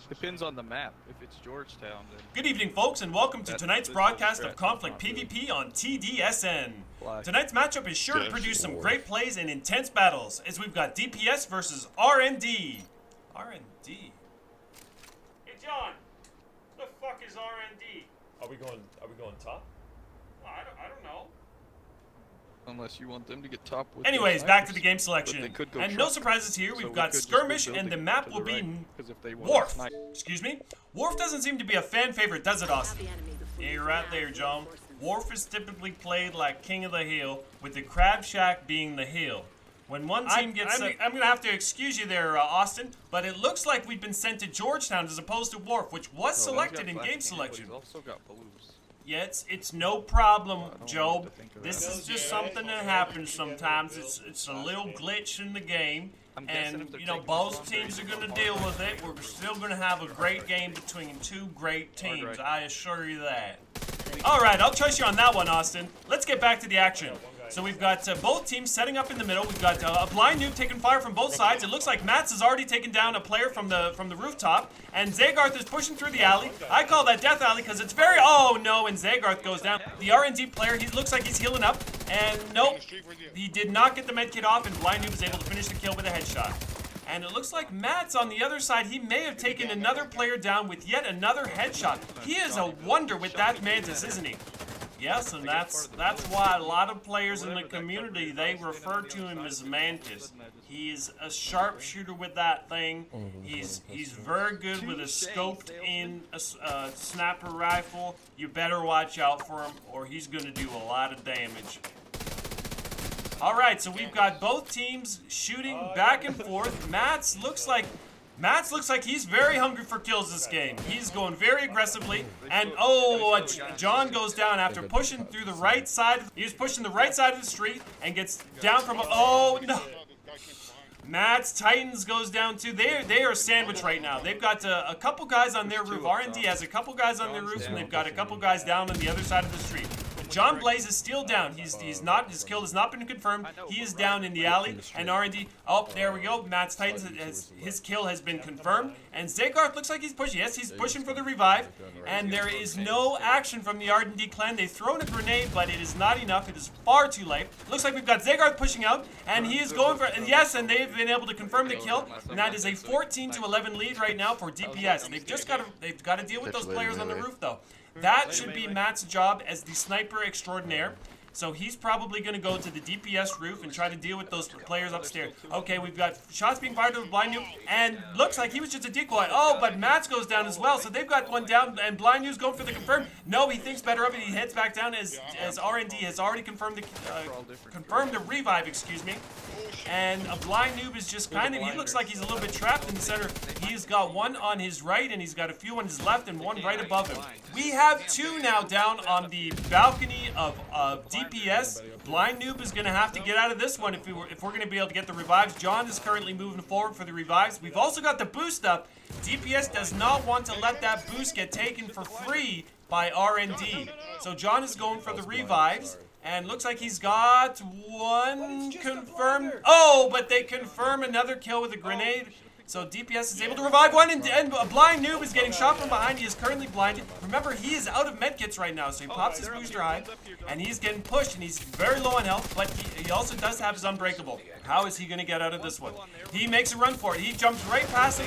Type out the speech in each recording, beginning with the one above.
Depends on the map. If it's Georgetown, then... Good evening, folks, and welcome to tonight's broadcast of Conflict PvP on TDSN. Tonight's matchup is sure to produce some great plays and intense battles, as we've got DPS versus RND. RND? Hey, John, what the fuck is RND? Are we going top? I don't know. Unless you want them to get top with. Anyways, back to the game selection. And no truck. surprises here. We've So got we could Skirmish, just go and the building map to will the be right, 'cause if they want Wharf. to snipe- Excuse me? Wharf doesn't seem to be a fan favorite, does it, Austin? Yeah, you're right there, John. Wharf is typically played like King of the Hill, with the Crab Shack being the hill. When one team gets... I'm going to have to excuse you there, Austin, but it looks like we've been sent to Georgetown as opposed to Wharf, which was selected in game selection. He's also got blues. Yeah, it's no problem, Job. This is just something that happens sometimes. It's a little glitch in the game, and you know both teams are going to deal with it. We're still going to have a great game between two great teams. I assure you that. All right, I'll trust you on that one, Austin. Let's get back to the action. So we've got both teams setting up in the middle. We've got a blind noob taking fire from both sides. It looks like Mats has already taken down a player from the rooftop, and Zagarth is pushing through the alley. I call that death alley because it's very... Oh, no, and Zagarth goes down. The RND player, he looks like he's healing up, and nope, he did not get the medkit off, and blind noob was able to finish the kill with a headshot. And it looks like Mats on the other side, he may have taken another player down with yet another headshot. He is a wonder with that Mantis, isn't he? Yes, and that's why a lot of players in the community, they refer to him as Mantis. He's a sharpshooter with that thing. He's very good with a scoped in sniper rifle. You better watch out for him or he's going to do a lot of damage. All right, so we've got both teams shooting back and forth. Mats looks like he's very hungry for kills this game. He's going very aggressively, and John goes down after pushing through the right side. He was pushing the right side of the street and gets down from oh no. Mattstitans goes down too. They are sandwiched right now. They've got a couple guys on their roof. R&D has a couple guys on their roof, and they've got a couple guys down on the other side of the street. John Blaze is still down. His kill has not been confirmed. He is down in the alley, and R&D. Oh, there we go. Mattstitans, his kill has been confirmed, and Zagarth looks like he's pushing. Yes, he's pushing for the revive, and there is no action from the R&D clan. They've thrown a grenade, but it is not enough. It is far too late. Looks like we've got Zagarth pushing out, and he is going for. Yes, and they've been able to confirm the kill, and that is a 14-11 lead right now for DPS. They've got to deal with those players on the roof though. That should be Matt's job as the sniper extraordinaire. So he's probably going to go to the DPS roof and try to deal with those players upstairs. Okay, we've got shots being fired to the blind noob, and looks like he was just a decoy. Oh, but Mats goes down as well, so they've got one down, and blind noob's going for the confirm. No, he thinks better of it. He heads back down as R&D has already confirmed the revive, excuse me. And a blind noob is just kind of, he looks like he's a little bit trapped in the center. He's got one on his right, and he's got a few on his left, and one right above him. We have two now down on the balcony of DPS. Blind noob is going to have to get out of this one if we're going to be able to get the revives. John is currently moving forward for the revives. We've also got the boost up. DPS does not want to let that boost get taken for free by R&D. So John is going for the revives. And looks like he's got one confirmed. Oh, but they confirm another kill with a grenade. So DPS is able to revive one, and a blind noob is getting shot from behind. He is currently blinded. Remember, he is out of medkits right now, so he pops his booster high, and he's getting pushed, and he's very low on health, but he also does have his unbreakable. How is he going to get out of this one? He makes a run for it. He jumps right past it.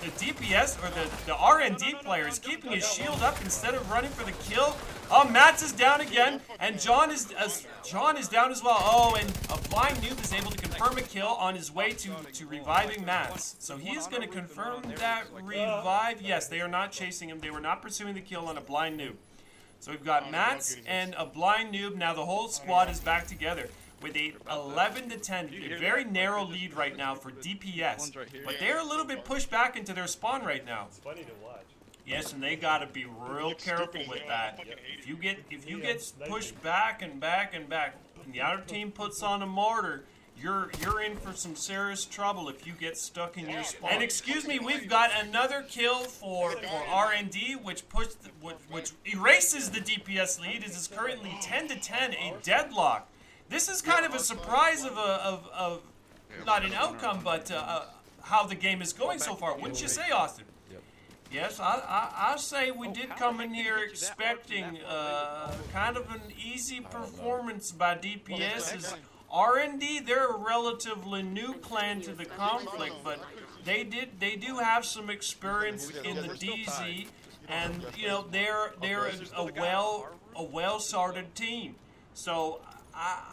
The DPS, or the R&D player, is keeping his shield up instead of running for the kill. Oh, Mats is down again, and John is down as well. Oh, and a blind noob is able to confirm a kill on his way to reviving Mats. So he is going to confirm that revive. Yes, they are not chasing him. They were not pursuing the kill on a blind noob. So we've got Mats and a blind noob. Now the whole squad is back together with a 11-10, a very narrow lead right now for DPS. But they're a little bit pushed back into their spawn right now. It's funny to watch. Yes, and they gotta be real careful with that. If you get pushed back and back and back, and the other team puts on a mortar, you're in for some serious trouble if you get stuck in your spawn. And excuse me, we've got another kill for R&D, which erases the DPS lead. It is currently 10-10, a deadlock. This is kind of a surprise of not an outcome, but how the game is going so far. Wouldn't you say, Austin? Yep. Yes, I say we did come in here expecting kind of an easy performance by DPS. As R&D, they're a relatively new clan to the conflict, but they do have some experience in the DZ, and you know they're a well-sorted team. So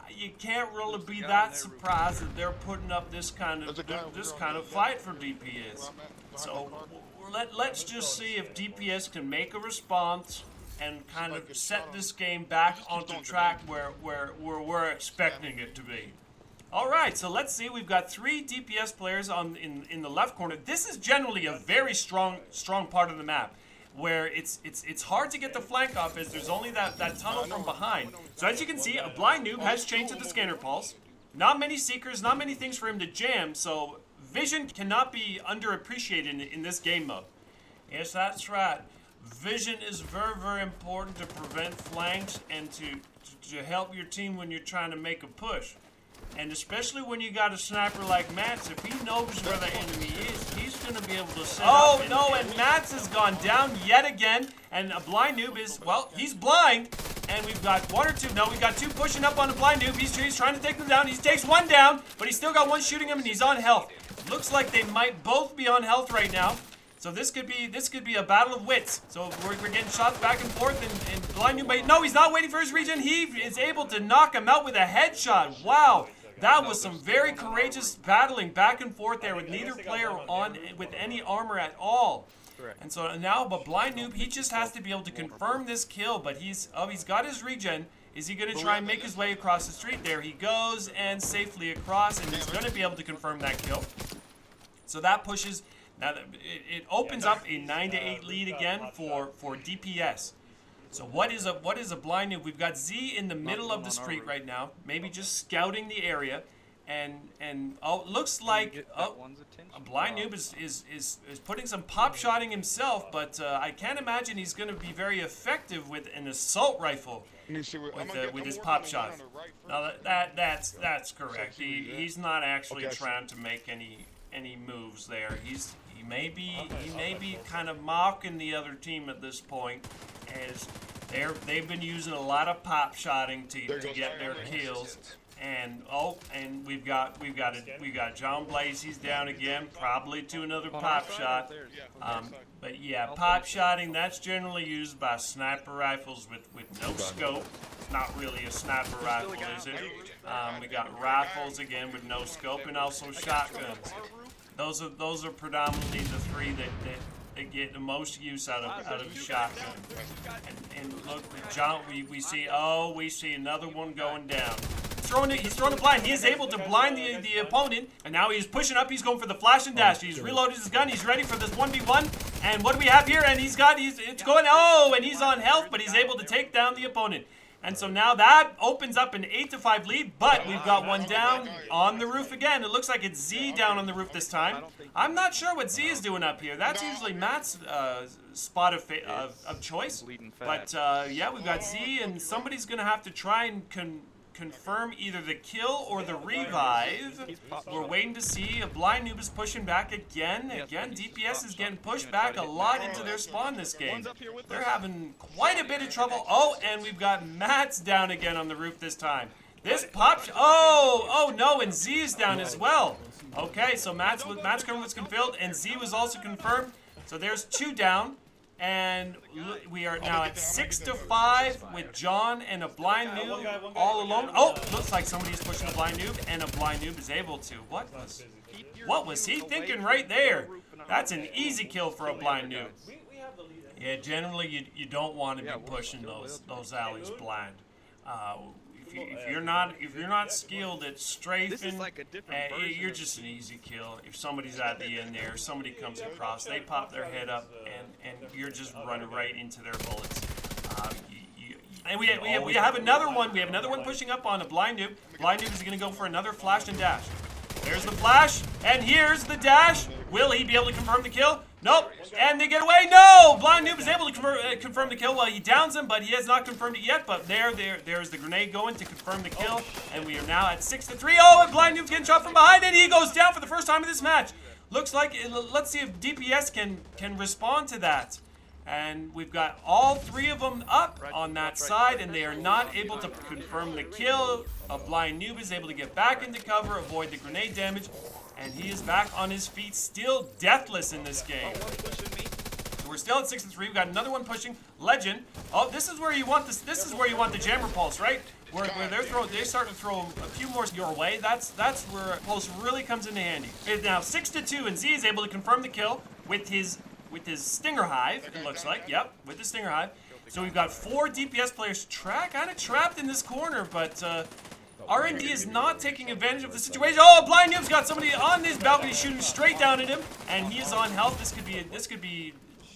you can't really be that surprised that they're putting up this kind of fight for DPS. So let's just see if DPS can make a response and kind of set this game back onto track where we're expecting it to be. All right, so let's see. We've got 3 DPS players in the left corner. This is generally a very strong part of the map, where it's hard to get the flank off as there's only that tunnel from behind. So as you can see, a blind noob has chained to the scanner pulse. Not many seekers, not many things for him to jam, so vision cannot be underappreciated in this game mode. Yes, that's right. Vision is very, very important to prevent flanks and to help your team when you're trying to make a push. And especially when you got a sniper like Mats, if he knows where the enemy is, he's going to be able to set up. Oh, no, and Mats has gone down yet again. And a blind noob is, well, he's blind. And we've got 1 or 2. No, we've got 2 pushing up on a blind noob. He's trying to take them down. He takes 1 down, but he's still got 1 shooting him, and he's on health. Looks like they might both be on health right now. So this could be a battle of wits. So we're getting shots back and forth, and blind noob. No, he's not waiting for his regen. He is able to knock him out with a headshot. Wow. That was some very courageous battling back and forth there with neither player on with any armor at all. And so now, but blind noob, he just has to be able to confirm this kill. But he's got his regen. Is he going to try and make his way across the street? There he goes, and safely across, and he's going to be able to confirm that kill. So that pushes. Now it opens up a 9-8 lead again for DPS. So what is a blind noob? We've got Z in the middle of the street right now, maybe just scouting the area, and oh, looks like a blind noob is putting some pop shotting himself, but I can't imagine he's going to be very effective with an assault rifle with his pop shot. Now that's correct. He's not actually trying to make any moves there. He may be kind of mocking the other team at this point, as they've been using a lot of pop shotting to get their kills. And we've got John Blaze. He's down again, probably to another pop shot. But yeah, pop shotting, that's generally used by sniper rifles with no scope. It's not really a sniper rifle, is it? We got rifles again with no scope, and also shotguns. Those are predominantly the 3 that get the most use out of the shotgun. And look, John, we see another one going down. He's throwing a blind. He is able to blind the opponent, and now he's pushing up. He's going for the flash and dash. He's reloaded his gun. He's ready for this 1v1. And what do we have here? And it's going. Oh, and he's on health, but he's able to take down the opponent. And so now that opens up an 8-5 lead, but we've got one down on the roof again. It looks like it's Z down on the roof this time. I'm not sure what Z is doing up here. That's usually Matt's spot of choice. But yeah, we've got Z, and somebody's going to have to try and confirm either the kill or the revive. We're waiting to see. A blind noob is pushing back again. DPS is getting pushed back a lot into their spawn this game. They're having quite a bit of trouble. Oh, and we've got Matt's down again on the roof this time. This pop. Oh no, and Z is down as well. Okay, so Matt's cover was confirmed, and Z was also confirmed. So there's 2 down. And we are now at 6-5 with John and a blind noob all alone. Oh, looks like somebody's pushing a blind noob, and a blind noob is able to. What was he thinking right there? That's an easy kill for a blind noob. Yeah, generally you don't want to be pushing those alleys blind. If you're not skilled at strafing, you're just an easy kill. If somebody's at the end there, somebody comes across, they pop their head up, and you're just running right into their bullets. And we have another one. We have another one pushing up on a blind noob. Blind noob is going to go for another flash and dash. There's the flash, and here's the dash. Will he be able to confirm the kill? Nope. And they get away. No! Blind noob is able to confirm the kill. Well, he downs him, but he has not confirmed it yet. But there's the grenade going to confirm the kill. And we are now at 6-3. Oh, and blind noob's getting shot from behind, and he goes down for the first time in this match. Looks like, let's see if DPS can respond to that. And we've got all 3 of them up on that side, and they are not able to confirm the kill. A blind noob is able to get back into cover, avoid the grenade damage, and he is back on his feet, still deathless in this game. So we're still at 6-3. We've got another one pushing. Legend. Oh, this is where you want this. This is where you want the jammer pulse, right? Where they start to throw a few more your way. That's where pulse really comes into handy. It's now 6-2, and Z is able to confirm the kill with his Stinger Hive, it looks like. Yep, with the Stinger Hive. So we've got 4 DPS players kind of trapped in this corner, but RND is not taking advantage of the situation. Oh, Blind Noob's got somebody on his balcony shooting straight down at him, and he is on health. This could be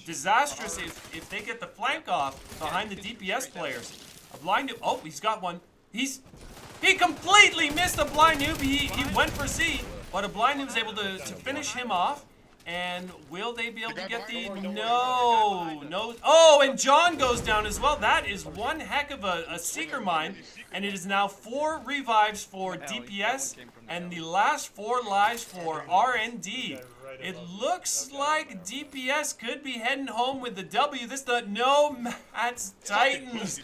disastrous if they get the flank off behind the DPS players. A Blind Noob, oh, he's got one. He completely missed a Blind Noob. He went for Z, but a Blind Noob is able to finish him off. And will they be able to get the... No. Oh, and John goes down as well. That is one heck of a Seeker Mine. And it is now 4 revives for DPS and the last 4 lives for RND. It looks like DPS could be heading home with the W. No, mattstitans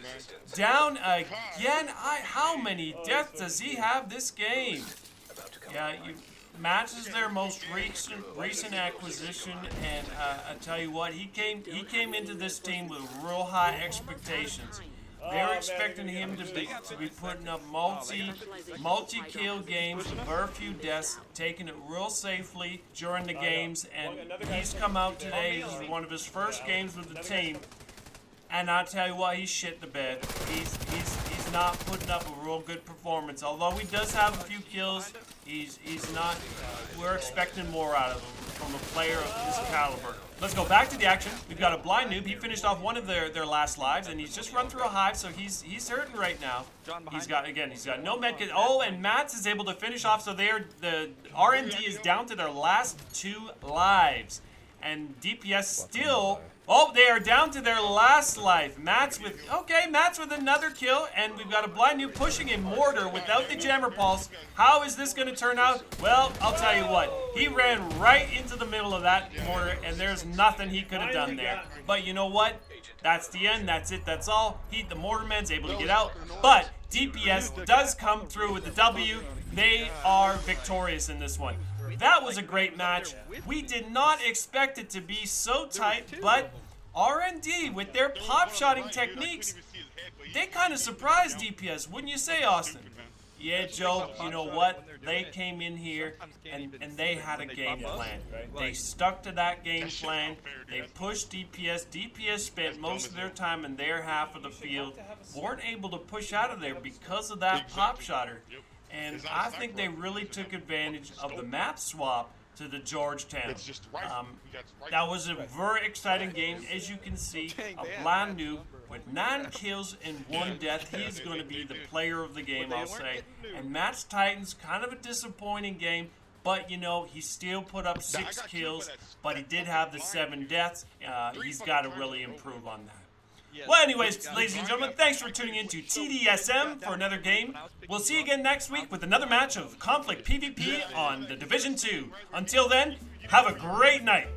down again. How many deaths does he have this game? Yeah, Mantis is their most recent acquisition, and I tell you what, he came into this team with real high expectations. They were expecting him to be putting up multi-kill games with very few deaths, taking it real safely during the games, and he's come out today. This is one of his first games with the team, and I tell you what, he shit the bed. He's not putting up a real good performance. Although he does have a few kills, he's not. We're expecting more out of him from a player of this caliber. Let's go back to the action. We've got a Blind Noob. He finished off one of their last lives, and he's just run through a hive, so he's hurting right now. He's got no medkit. Oh, and Mats is able to finish off, so the RND is down to their last 2 lives, and DPS still. Oh, they are down to their last life. Mats with another kill, and we've got a Blind Noob pushing a mortar without the jammer pulse. How is this going to turn out? Well, I'll tell you what. He ran right into the middle of that mortar, and there's nothing he could have done there. But you know what? That's the end. That's it. That's all. The Mortarman's able to get out, but DPS does come through with the W. They are victorious in this one. That was a great match. We did not expect it to be so tight, but RND, with their pop-shotting techniques, they kind of surprised DPS, wouldn't you say, Austin? Yeah, Joe, you know what? They came in here, and they had a game plan. They stuck to that game plan. They pushed DPS. DPS spent most of their time in their half of the field, weren't able to push out of there because of that pop-shotter. And I think they really took advantage of the map swap to the Georgetown. That was a very exciting game. As you can see, a Blind Noob with 9 kills and 1 death. He's going to be the player of the game, I'll say. And mattstitans, kind of a disappointing game, but you know, he still put up 6 kills, but he did have the 7 deaths. He's got to really improve on that. Well, anyways, ladies and gentlemen, thanks for tuning in to TDSM for another game. We'll see you again next week with another match of Conflict PvP on the Division 2. Until then, have a great night.